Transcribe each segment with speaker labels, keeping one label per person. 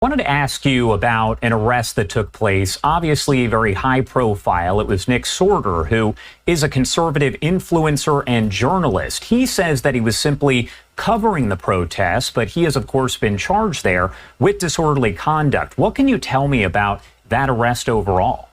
Speaker 1: Wanted to ask you about an arrest that took place, obviously very high profile. It was Nick Sorter, who is a conservative influencer and journalist. He says that he was simply covering the protests, but he has, of course, been charged there with disorderly conduct. What can you tell me about that arrest overall?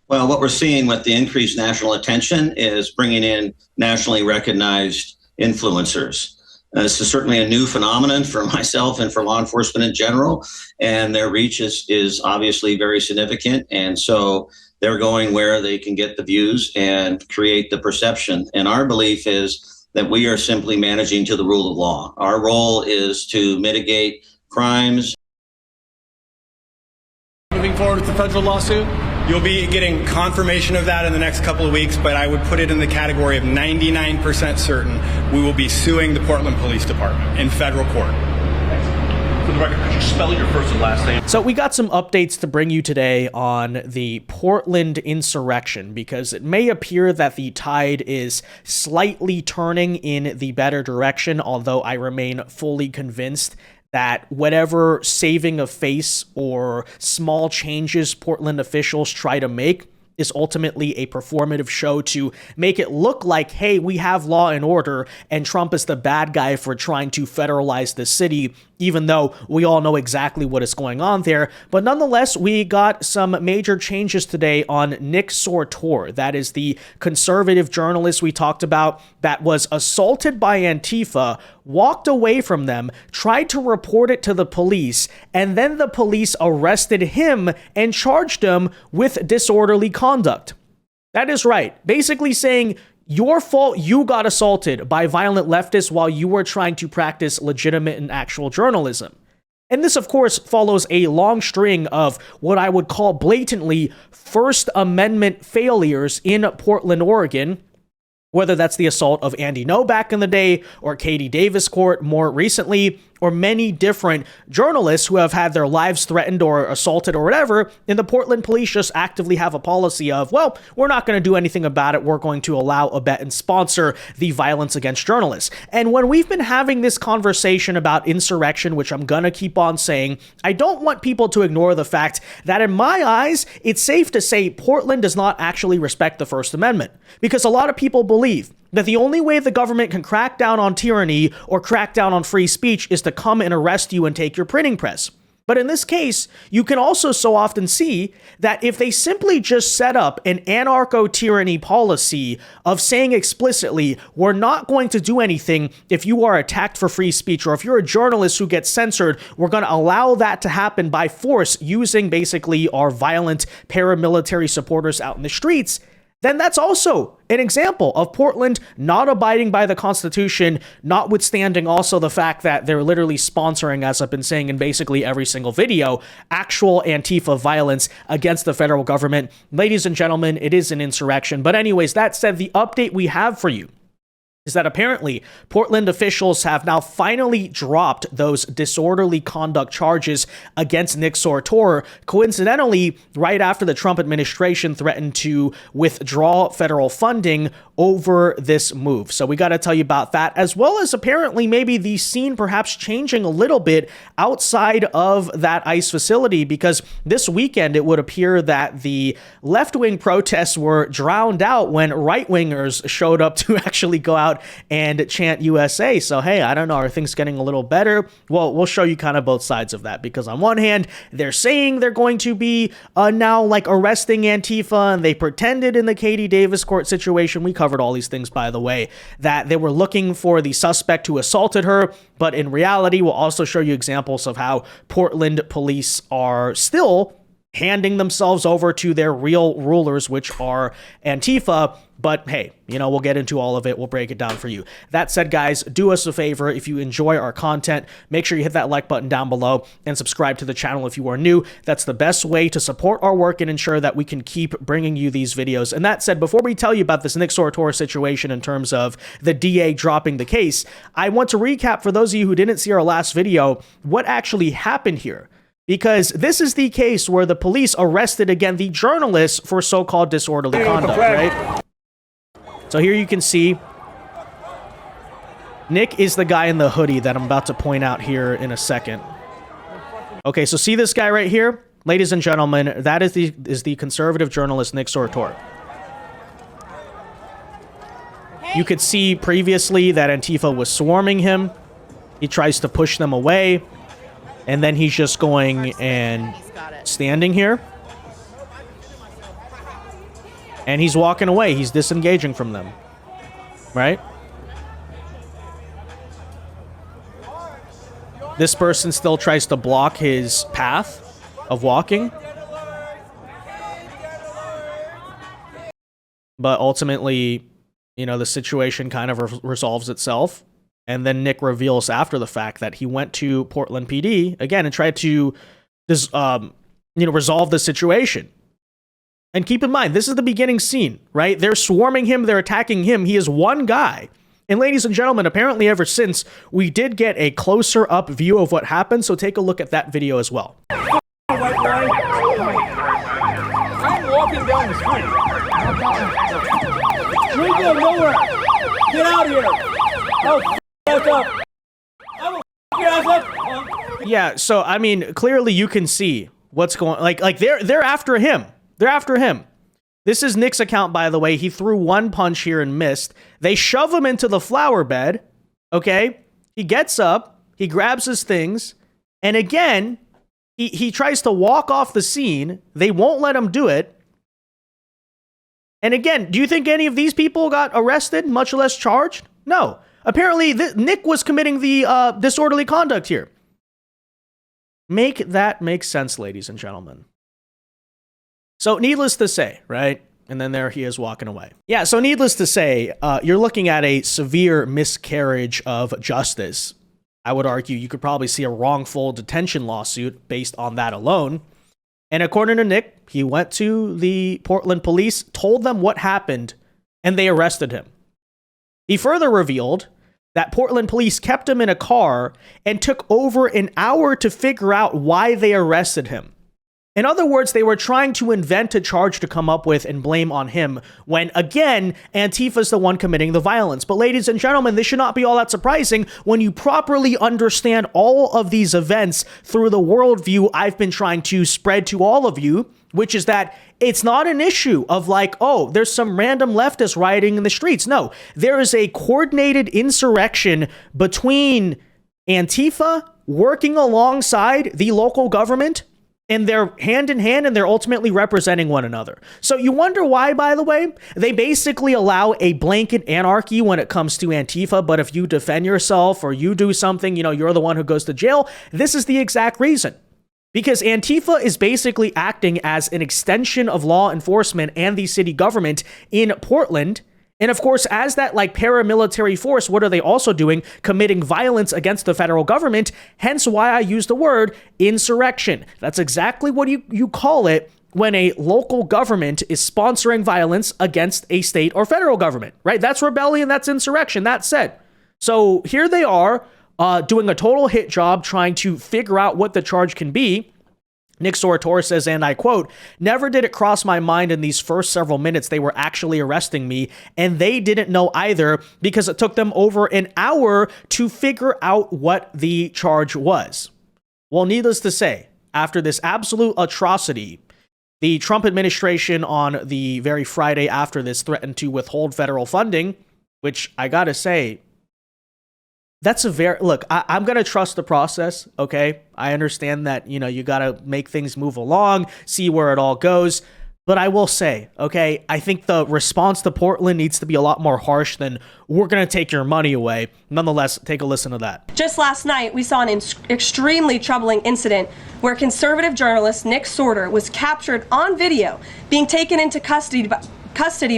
Speaker 2: Well, what we're seeing with the increased national attention is bringing in nationally recognized influencers. This is certainly a new phenomenon for myself and for law enforcement in general, and their reach is obviously very significant. And so they're going where they can get the views and create the perception. And our belief is that we are simply managing to the rule of law. Our role is to mitigate crimes.
Speaker 3: Moving forward with the federal lawsuit, you'll be getting confirmation of that in the next couple of weeks, but I would put it in the category of 99% certain we will be suing the Portland Police Department in federal court.
Speaker 4: For the record, could you spell your first and last name?
Speaker 5: So we got some updates to bring you today on the Portland insurrection, because it may appear that the tide is slightly turning in the better direction, although I remain fully convinced that whatever saving of face or small changes Portland officials try to make is ultimately a performative show to make it look like, hey, we have law and order, and Trump is the bad guy for trying to federalize the city, even though we all know exactly what is going on there. But nonetheless, we got some major changes today on Nick Sorter. That is the conservative journalist we talked about that was assaulted by Antifa, walked away from them, tried to report it to the police, and then the police arrested him and charged him with disorderly conduct. That is right. Basically saying, your fault, you got assaulted by violent leftists while you were trying to practice legitimate and actual journalism. And this, of course, follows a long string of what I would call blatantly First Amendment failures in Portland, Oregon, whether that's the assault of Andy Ngo back in the day, or Katie Davis Court more recently, or many different journalists who have had their lives threatened or assaulted or whatever, and the Portland police just actively have a policy of, well, we're not going to do anything about it. We're going to allow, abet, and sponsor the violence against journalists. And when we've been having this conversation about insurrection, which I'm going to keep on saying, I don't want people to ignore the fact that in my eyes, it's safe to say Portland does not actually respect the First Amendment, because a lot of people believe that the only way the government can crack down on tyranny or crack down on free speech is to come and arrest you and take your printing press. But in this case, you can also so often see that if they simply just set up an anarcho-tyranny policy of saying explicitly, we're not going to do anything if you are attacked for free speech, or if you're a journalist who gets censored, we're going to allow that to happen by force using basically our violent paramilitary supporters out in the streets, then that's also an example of Portland not abiding by the Constitution, notwithstanding also the fact that they're literally sponsoring, as I've been saying in basically every single video, actual Antifa violence against the federal government. Ladies and gentlemen, it is an insurrection. But anyways, that said, the update we have for you is that apparently Portland officials have now finally dropped those disorderly conduct charges against Nick Sorter, coincidentally, right after the Trump administration threatened to withdraw federal funding over this move. So we got to tell you about that, as well as apparently maybe the scene perhaps changing a little bit outside of that ICE facility, because this weekend it would appear that the left-wing protests were drowned out when right-wingers showed up to actually go out and chant USA. So, hey, I don't know, are things getting a little better? Well, we'll show you kind of both sides of that, because on one hand, they're saying they're going to be now like arresting Antifa, and they pretended in the Katie Davis Court situation, we covered all these things, by the way, that they were looking for the suspect who assaulted her, but in reality, we'll also show you examples of how Portland police are still handing themselves over to their real rulers, which are Antifa. But hey, you know, we'll get into all of it. We'll break it down for you. That said, guys, do us a favor. If you enjoy our content, make sure you hit that like button down below and subscribe to the channel if you are new. That's the best way to support our work and ensure that we can keep bringing you these videos. And that said, before we tell you about this Nick Sorter situation in terms of the DA dropping the case, I want to recap for those of you who didn't see our last video what actually happened here. Because this is the case where the police arrested, again, the journalists for so-called disorderly conduct, right? So here you can see Nick is the guy in the hoodie that I'm about to point out here in a second. Okay, so see this guy right here? Ladies and gentlemen, that is the conservative journalist Nick Sortor. You could see previously that Antifa was swarming him. He tries to push them away. And then he's just going and standing here. And he's walking away. He's disengaging from them. Right? This person still tries to block his path of walking. But ultimately, you know, the situation kind of resolves itself. And then Nick reveals after the fact that he went to Portland PD again and tried to resolve the situation. And keep in mind, this is the beginning scene, right? They're swarming him. They're attacking him. He is one guy. And ladies and gentlemen, apparently ever since, we did get a closer up view of what happened. So take a look at that video as well.
Speaker 6: I'm walking down the street. We go nowhere. Get out of here.
Speaker 5: Yeah, so I mean, clearly you can see what's going. Like they're after him. They're after him. This is Nick's account, by the way. He threw one punch here and missed. They shove him into the flower bed. Okay, he gets up. He grabs his things, and again, he tries to walk off the scene. They won't let him do it. And again, do you think any of these people got arrested, much less charged? No. Apparently, Nick was committing the disorderly conduct here. Make that make sense, ladies and gentlemen. So, needless to say, right? And then there he is walking away. Yeah, so needless to say, you're looking at a severe miscarriage of justice. I would argue you could probably see a wrongful detention lawsuit based on that alone. And according to Nick, he went to the Portland police, told them what happened, and they arrested him. He further revealed that Portland police kept him in a car and took over an hour to figure out why they arrested him. In other words, they were trying to invent a charge to come up with and blame on him when, again, Antifa's the one committing the violence. But ladies and gentlemen, this should not be all that surprising when you properly understand all of these events through the worldview I've been trying to spread to all of you, which is that it's not an issue of like, oh, there's some random leftist rioting in the streets. No, there is a coordinated insurrection between Antifa working alongside the local government, and they're hand in hand, and they're ultimately representing one another. So you wonder why, by the way, they basically allow a blanket anarchy when it comes to Antifa, but if you defend yourself or you do something, you know, you're the one who goes to jail. This is the exact reason. Because Antifa is basically acting as an extension of law enforcement and the city government in Portland. And of course, as that like paramilitary force, what are they also doing? Committing violence against the federal government. Hence why I use the word insurrection. That's exactly what you call it when a local government is sponsoring violence against a state or federal government, right? That's rebellion. That's insurrection. That's said. So here they are doing a total hit job trying to figure out what the charge can be. Nick Sortor says, and I quote, "Never did it cross my mind in these first several minutes they were actually arresting me, and they didn't know either because it took them over an hour to figure out what the charge was." Well, needless to say, after this absolute atrocity, the Trump administration on the very Friday after this threatened to withhold federal funding, which I gotta say, that's a very, look, I'm going to trust the process, okay? I understand that, you know, you got to make things move along, see where it all goes. But I will say, okay, I think the response to Portland needs to be a lot more harsh than we're going to take your money away. Nonetheless, take a listen to that.
Speaker 7: Just last night, we saw an extremely troubling incident where conservative journalist Nick Sortor was captured on video being taken into custody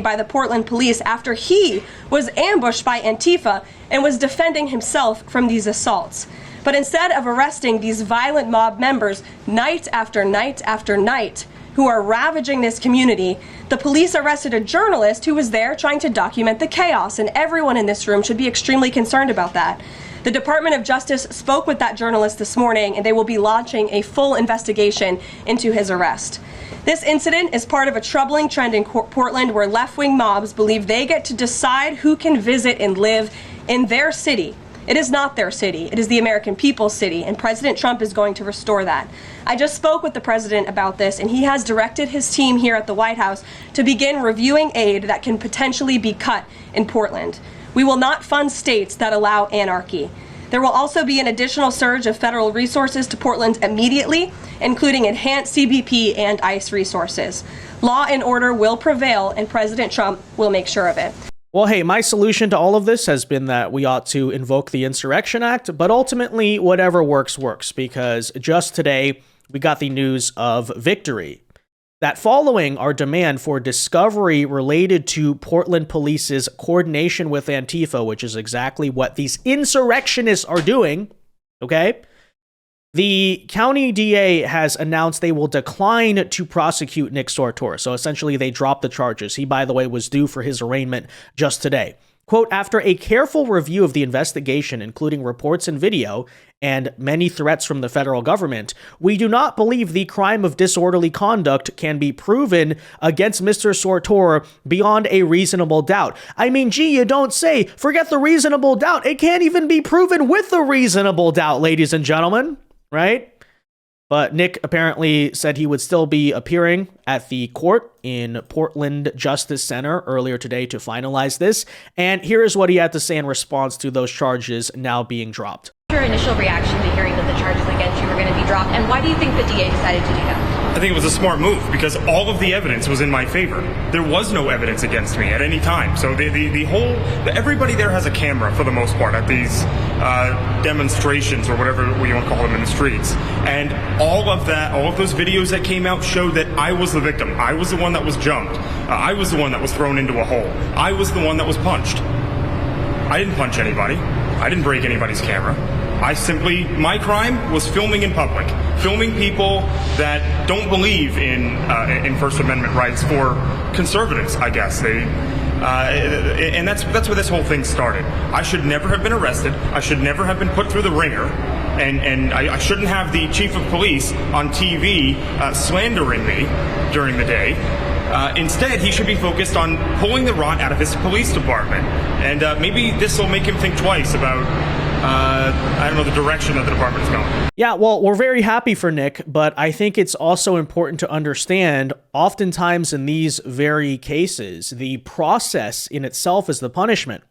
Speaker 7: by the Portland police after he was ambushed by Antifa and was defending himself from these assaults. But instead of arresting these violent mob members night after night after night who are ravaging this community, the police arrested a journalist who was there trying to document the chaos, and everyone in this room should be extremely concerned about that. The Department of Justice spoke with that journalist this morning, and they will be launching a full investigation into his arrest. This incident is part of a troubling trend in Portland where left-wing mobs believe they get to decide who can visit and live in their city. It is not their city. It is the American people's city, and President Trump is going to restore that. I just spoke with the president about this, and he has directed his team here at the White House to begin reviewing aid that can potentially be cut in Portland. We will not fund states that allow anarchy. There will also be an additional surge of federal resources to Portland immediately, including enhanced CBP and ICE resources. Law and order will prevail, and President Trump will make sure of it.
Speaker 5: Well, hey, my solution to all of this has been that we ought to invoke the Insurrection Act, but ultimately, whatever works, works, because just today, we got the news of victory. That following our demand for discovery related to Portland Police's coordination with Antifa, which is exactly what these insurrectionists are doing, okay? The county DA has announced they will decline to prosecute Nick Sortor. So essentially, they dropped the charges. He, by the way, was due for his arraignment just today. Quote, after a careful review of the investigation, including reports and video, and many threats from the federal government, we do not believe the crime of disorderly conduct can be proven against Mr. Sortor beyond a reasonable doubt. I mean, gee, you don't say. Forget the reasonable doubt. It can't even be proven with a reasonable doubt, ladies and gentlemen. Right? But Nick apparently said he would still be appearing at the court in Portland Justice Center earlier today to finalize this. And here is what he had to say in response to those charges now being dropped.
Speaker 8: Your initial reaction to hearing that the charges against you were going to be dropped, and why do you think the DA decided to do that?
Speaker 3: I think it was a smart move because all of the evidence was in my favor. There was no evidence against me at any time. So everybody there has a camera for the most part at these demonstrations or whatever you want to call them in the streets. And all of those videos that came out showed that I was the victim. I was the one that was jumped. I was the one that was thrown into a hole. I was the one that was punched. I didn't punch anybody. I didn't break anybody's camera. My crime was filming in public, filming people that don't believe in First Amendment rights for conservatives, I guess. And that's where this whole thing started. I should never have been arrested. I should never have been put through the ringer. And I shouldn't have the chief of police on TV slandering me during the day. Instead, he should be focused on pulling the rot out of his police department. And maybe this will make him think twice about the direction that the department is going.
Speaker 5: Yeah, well, we're very happy for Nick, but I think it's also important to understand, oftentimes in these very cases, the process in itself is the punishment.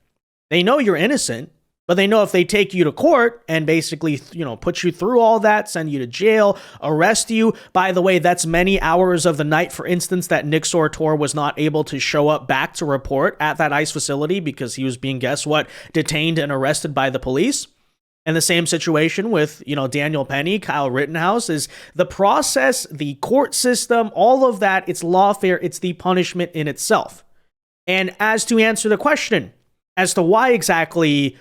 Speaker 5: They know you're innocent, but they know if they take you to court and basically, put you through all that, send you to jail, arrest you. By the way, that's many hours of the night, for instance, that Nick Sortor was not able to show up back to report at that ICE facility because he was being, guess what, detained and arrested by the police. And the same situation with, Daniel Penny, Kyle Rittenhouse, is the process, the court system, all of that. It's lawfare. It's the punishment in itself. And as to answer the question as to why exactly,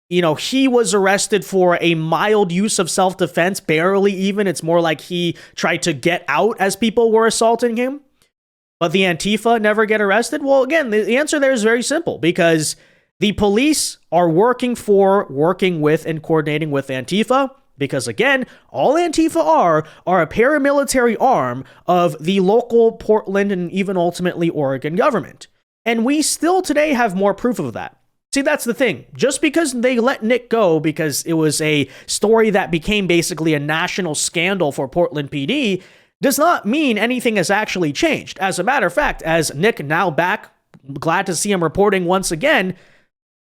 Speaker 5: he was arrested for a mild use of self-defense, barely even. It's more like he tried to get out as people were assaulting him. But the Antifa never get arrested? Well, again, the answer there is very simple, because the police are working with, and coordinating with Antifa, because again, all Antifa are a paramilitary arm of the local Portland and even ultimately Oregon government. And we still today have more proof of that. See, that's the thing. Just because they let Nick go because it was a story that became basically a national scandal for Portland PD does not mean anything has actually changed. As a matter of fact, as Nick, now back, glad to see him reporting once again,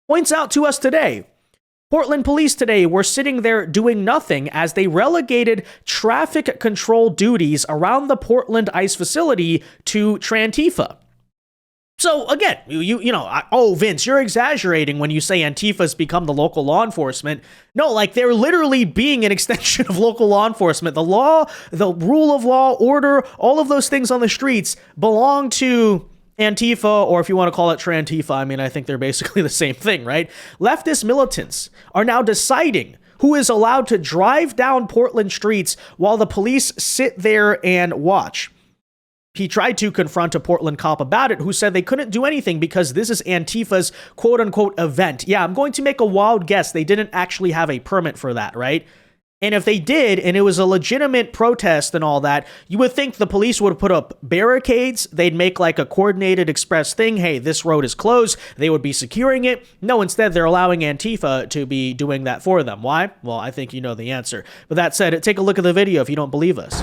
Speaker 5: points out to us today, Portland police today were sitting there doing nothing as they relegated traffic control duties around the Portland ICE facility to Antifa. So again, Vince, you're exaggerating when you say Antifa's become the local law enforcement. No, they're literally being an extension of local law enforcement. The law, the rule of law, order, all of those things on the streets belong to Antifa, or if you want to call it Antifa, I think they're basically the same thing, right? Leftist militants are now deciding who is allowed to drive down Portland streets while the police sit there and watch. He tried to confront a Portland cop about it, who said they couldn't do anything because this is Antifa's quote-unquote event. Yeah, I'm going to make a wild guess. They didn't actually have a permit for that, right? And if they did, and it was a legitimate protest and all that, you would think the police would have put up barricades. They'd make like a coordinated express thing. Hey, this road is closed. They would be securing it. No, instead, they're allowing Antifa to be doing that for them. Why? Well, I think you know the answer. But that said, take a look at the video if you don't believe us.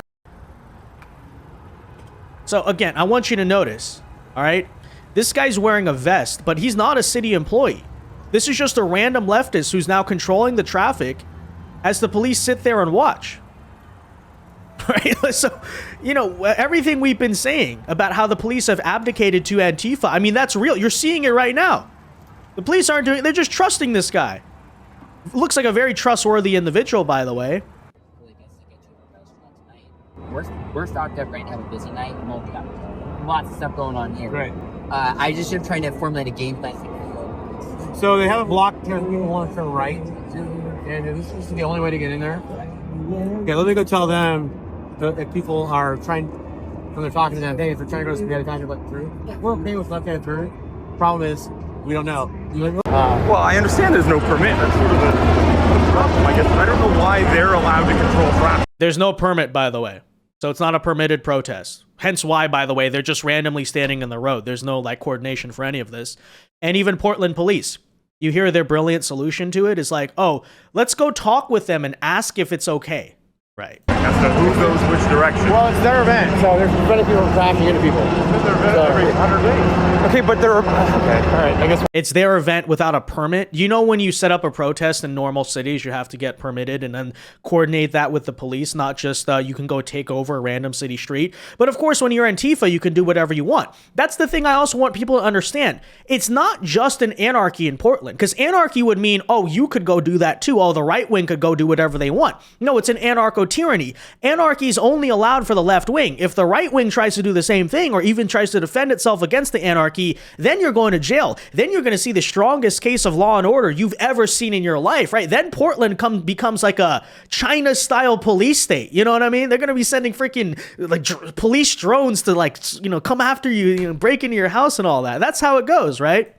Speaker 5: So again, I want you to notice, all right? This guy's wearing a vest, but he's not a city employee. This is just a random leftist who's now controlling the traffic as the police sit there and watch. Right? So, you know, everything we've been saying about how the police have abdicated to Antifa, I mean, that's real. You're seeing it right now. The police aren't doing, they're just trusting this guy. Looks like a very trustworthy individual, by the way.
Speaker 9: We're stocked up right now, have a busy night, and we've got lots of stuff going on here.
Speaker 10: Right.
Speaker 9: I just am trying to formulate a game plan.
Speaker 10: So they have a block because people want to turn right, and this is the only way to get in there. Okay, let me go tell them if people are trying, when they're talking to them, hey, if they're trying to go to the other kind of left through, we're okay with left hand through. Problem is, we don't know.
Speaker 11: Well, I understand there's no permit. That's sort of the problem, I guess. But I don't know why they're allowed to control traffic.
Speaker 5: There's no permit, by the way. So it's not a permitted protest. Hence why, by the way, they're just randomly standing in the road. There's no like coordination for any of this. And even Portland police, you hear their brilliant solution to it is like, oh, let's go talk with them and ask if it's okay. Right.
Speaker 11: As to who goes which direction.
Speaker 10: Well, it's their event, so there's preventing people from crashing into people.
Speaker 11: It's their event every 100 days.
Speaker 10: Okay, but they're... Okay, all right, I guess...
Speaker 5: It's their event without a permit. You know when you set up a protest in normal cities, you have to get permitted and then coordinate that with the police, not just you can go take over a random city street. But of course, when you're Antifa, you can do whatever you want. That's the thing I also want people to understand. It's not just an anarchy in Portland, because anarchy would mean, oh, you could go do that too. Oh, the right wing could go do whatever they want. No, it's an anarcho-tyranny. Anarchy is only allowed for the left wing. If the right wing tries to do the same thing or even tries to defend itself against the anarchy, then you're going to jail. Then you're going to see the strongest case of law and order you've ever seen in your life, right? Then Portland becomes like a China-style police state. You know what I mean? They're going to be sending freaking like police drones to like, you know, come after you, break into your house and all that. That's how it goes, right?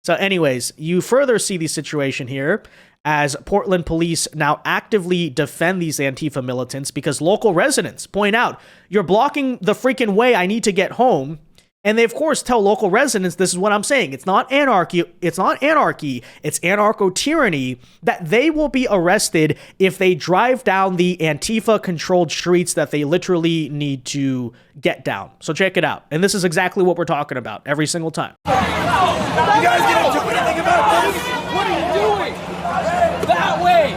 Speaker 5: So anyways, you further see the situation here as Portland police now actively defend these Antifa militants because local residents point out, you're blocking the freaking way I need to get home. And they, of course, tell local residents, this is what I'm saying. It's not anarchy. It's anarcho-tyranny, that they will be arrested if they drive down the Antifa-controlled streets that they literally need to get down. So check it out. And this is exactly what we're talking about every single time.
Speaker 6: You guys didn't do anything about this? What are you doing? That way.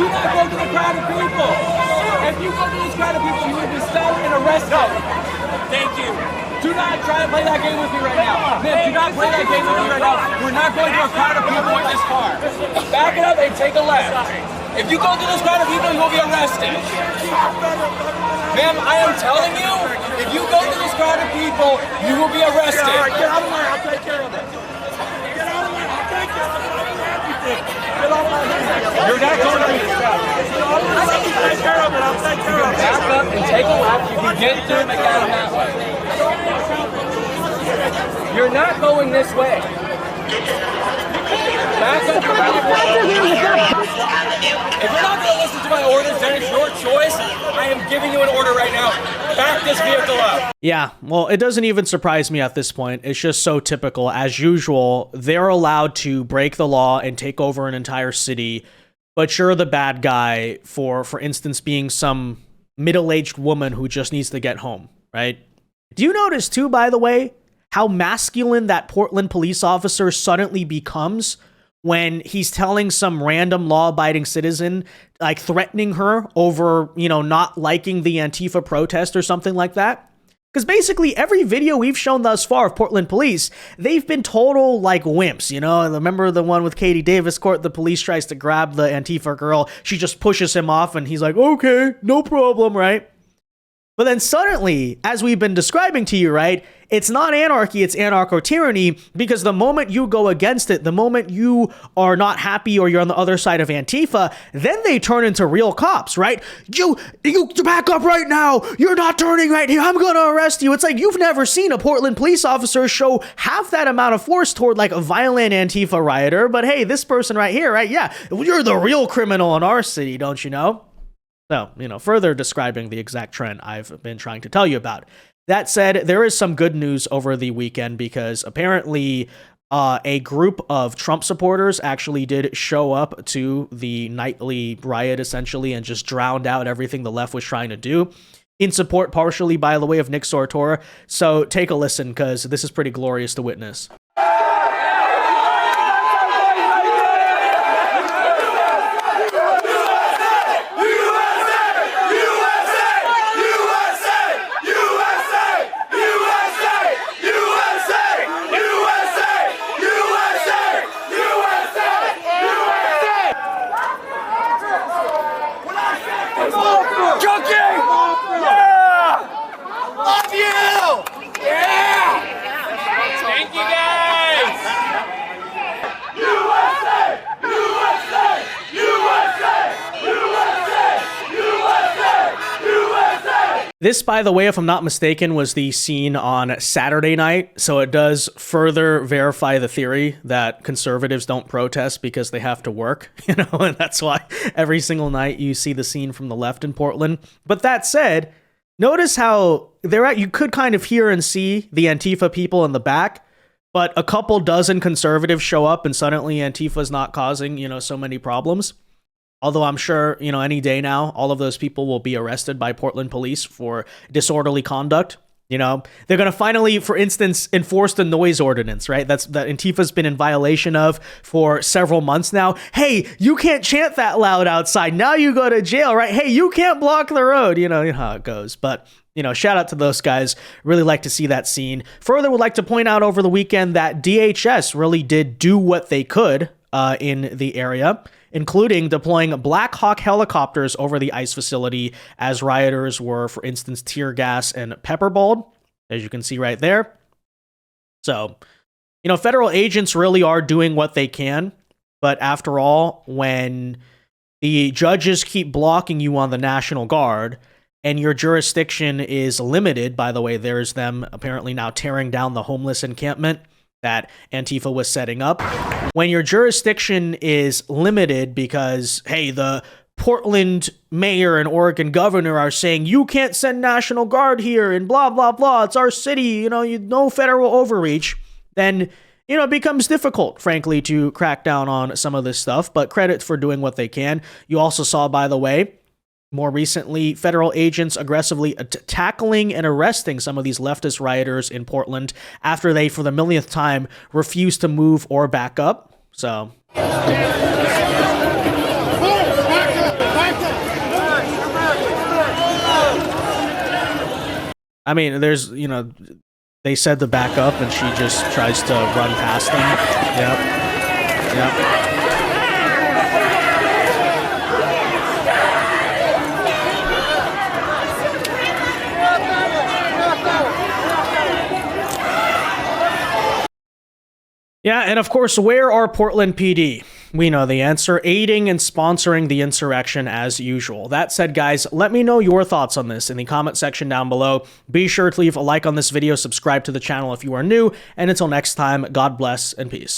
Speaker 6: Do not go to the crowd of people. If you go to this crowd of people, you will be stopped and arrested. No. Thank you. Do not try to play that game with me right now. Man, do not play that game with me right now. We're not going to a crowd of people in this car. Back it up and take a left. If you go to this crowd of people, you will be arrested. Ma'am, I am telling you, if you go to this crowd of people, you will be arrested. All right, get out of the way. I'll take care of it. Get out of the way. I'll take care of it. Get out of my way. You're not going to this crowd. I'll take care of it. I'll take care of it. Back up and take a left. You can get through and get out that way. You're not going this way. Back up. If you're not going to listen to my orders, then it's your choice. I am giving you an order right now. Back this vehicle up.
Speaker 5: Yeah, well, it doesn't even surprise me at this point. It's just so typical. As usual, they're allowed to break the law and take over an entire city, but you're the bad guy for instance, being some middle-aged woman who just needs to get home, right? Do you notice too, by the way, how masculine that Portland police officer suddenly becomes when he's telling some random law-abiding citizen, like threatening her over, you know, not liking the Antifa protest or something like that? Because basically every video we've shown thus far of Portland police, they've been total like wimps, you know? Remember the one with Katie Davis Court? The police tries to grab the Antifa girl. She just pushes him off and he's like, okay, no problem, right? But then suddenly, as we've been describing to you, right, it's not anarchy, it's anarcho-tyranny, because the moment you go against it, the moment you are not happy or you're on the other side of Antifa, then they turn into real cops, right? You back up right now. You're not turning right here. I'm going to arrest you. It's like you've never seen a Portland police officer show half that amount of force toward like a violent Antifa rioter. But hey, this person right here, right? Yeah, you're the real criminal in our city, don't you know? So, further describing the exact trend I've been trying to tell you about. That said, there is some good news over the weekend because apparently a group of Trump supporters actually did show up to the nightly riot, essentially, and just drowned out everything the left was trying to do, in support partially, by the way, of Nick Sortor. So take a listen, because this is pretty glorious to witness. This, by the way, if I'm not mistaken, was the scene on Saturday night, so it does further verify the theory that conservatives don't protest because they have to work, and that's why every single night you see the scene from the left in Portland. But that said, notice how you could kind of hear and see the Antifa people in the back, but a couple dozen conservatives show up and suddenly Antifa's not causing, so many problems. Although I'm sure, any day now, all of those people will be arrested by Portland police for disorderly conduct. They're going to finally, for instance, enforce the noise ordinance, right? That Antifa's been in violation of for several months now. Hey, you can't chant that loud outside. Now you go to jail, right? Hey, you can't block the road. You know how it goes. But, shout out to those guys. Really like to see that scene. Further, would like to point out over the weekend that DHS really did do what they could in the area, including deploying Black Hawk helicopters over the ICE facility as rioters were, for instance, tear gas and pepperballed, as you can see right there. So, federal agents really are doing what they can, but after all, when the judges keep blocking you on the National Guard and your jurisdiction is limited, by the way, there's them apparently now tearing down the homeless encampment that Antifa was setting up. When your jurisdiction is limited because, hey, the Portland mayor and Oregon governor are saying, you can't send National Guard here and blah, blah, blah, it's our city, no federal overreach, then, it becomes difficult, frankly, to crack down on some of this stuff, but credit for doing what they can. You also saw, by the way, more recently, federal agents aggressively tackling and arresting some of these leftist rioters in Portland after they, for the millionth time, refused to move or back up. So, I mean, there's, they said to back up and she just tries to run past them. Yep. Yeah, and of course, where are Portland PD? We know the answer: aiding and sponsoring the insurrection as usual. That said, guys, let me know your thoughts on this in the comment section down below. Be sure to leave a like on this video, subscribe to the channel if you are new, and until next time, God bless and peace.